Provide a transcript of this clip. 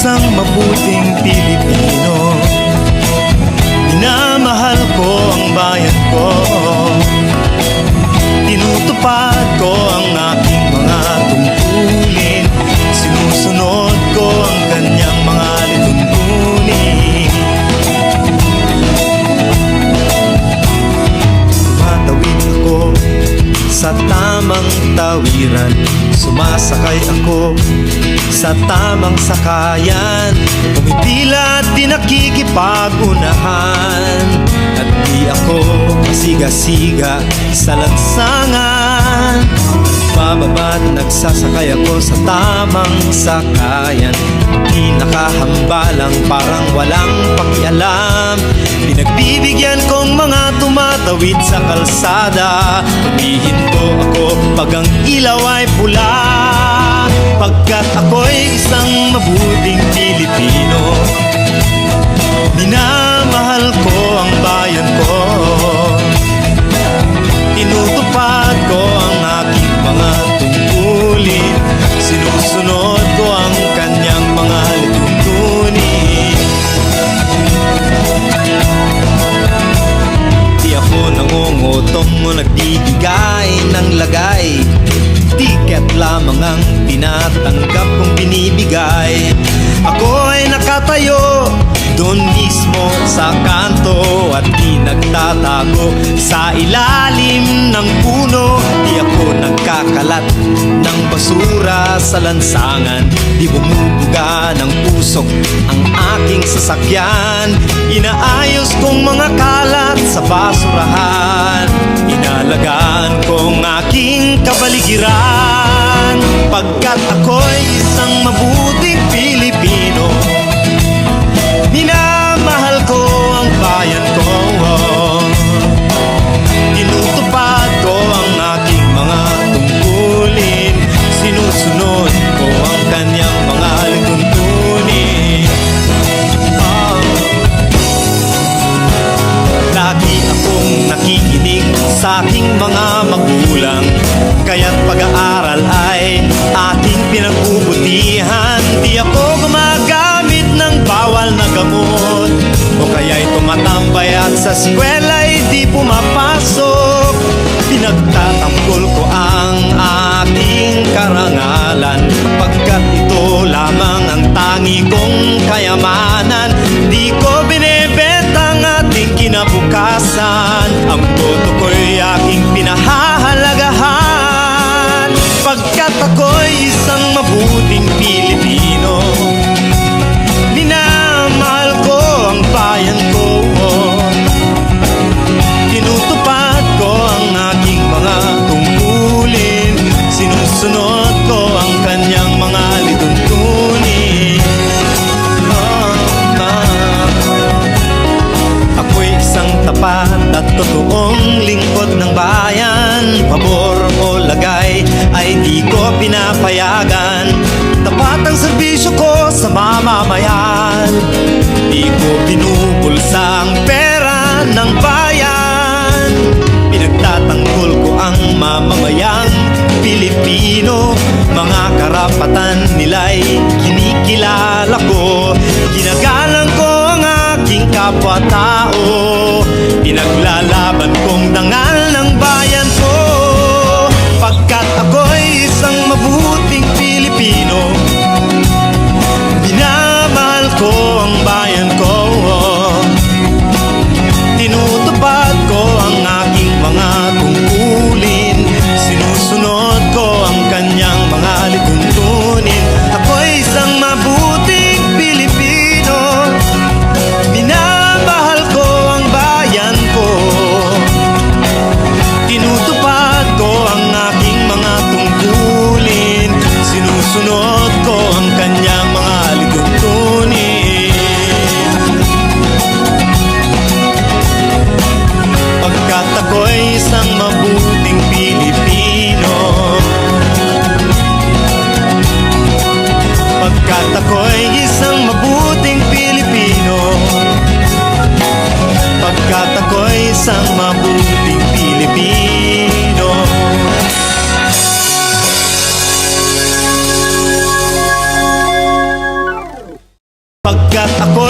isang mabuting Pilipino. Minamahal ko ang bayan ko, tinutupad ko ang aking mga tungkulin, sinusunod ko ang kanyang mga lituntunin. Tumatawid ako sa tamang tawiran, sumasakay ako sa tamang sakayan, pumipila at di nakikipag-unahan, at di ako masiga-siga sa lansangan. Bababa at nagsasakay ako sa tamang sakayan, di nakahambalang parang walang pakialam. Pinagbibigyan kong mga tumatawid sa kalsada, humihinto ako pag ang ilaw ay pula, pagkat ako'y isang mabuting Pilipino. Minamahal ko ang bayan ko, tinutupad ko ang aking mga tungkulin, sinusunod ko ang kanyang mga lituntunin. Di ako nangungutong o nagbibigay ng lagay, tiket lamang ang tinatanggap kong binibigay. Ako ay nakatayo doon mismo sa kanto at di nagtatago sa ilalim ng puno. Di ako nagkakalat ng basura sa lansangan, di bumubuga ng usok ang aking sasakyan. Inaayos kong mga kalat sa basurahan, inalagaan kong aking kapaligiran, pagkat ako'y isang mabuting Pilipino. Minamahal ko ang bayan ko, tinutupad ko ang aking mga tungkulin, sinusunod ko ang kanyang mga lituntunin. Lagi akong nakikinig sa aking mga magulang, kaya't pag-aaral ay aking pinagbubutihan. Di ako gumagamit ng bawal na gamot, o kaya'y tumatambay at sa eskwela'y di pumapasok. Pinagtatanggol ko ang aking karangalan, pagkat ito lamang ang tangi kong kayamanan. Di ko binebenta ang ating kinabukasan, ang boto ko'y aking pinahahalagahan, pagkat ako'y isang mabuting Pilipino. Minamahal ko ang bayan ko, tinutupad ko ang aking mga tungkulin, sinusunod ko ang kanyang mga lituntunin. Ako'y isang tapat at totoong lingkod ng bayan, pabor o lagay ay di ko pinapayagan. Tapat ang serbisyo ko sa mamamayan, di ko binubulsa ang pera ng bayan. Pinagtatanggol ko ang mamamayang Pilipino, mga karapatan nila'y kinikilala ko, ginagalang ko ang aking kapwa-tao, pinaglalaban kong dangal ng bayan ko, pagkat ako'y isang mabuting Pilipino. Minamahal ko ang bayan ko, tinutupad ko ang aking mga tungkulin, sinusunod ko ang kanyang mga lituntunin. Ako'y isang mabuting Pilipino. Minamahal ko ang bayan ko, tinutupad ko ang aking mga tungkulin, sinusunod ko ang kanyang mga lituntunin. Pagkat ako'y isang mabuting Pilipino, pagkat ako'y isang mabuting Pilipino, pagkat ako'y isang mabuting Pilipino. Pagkat ako'y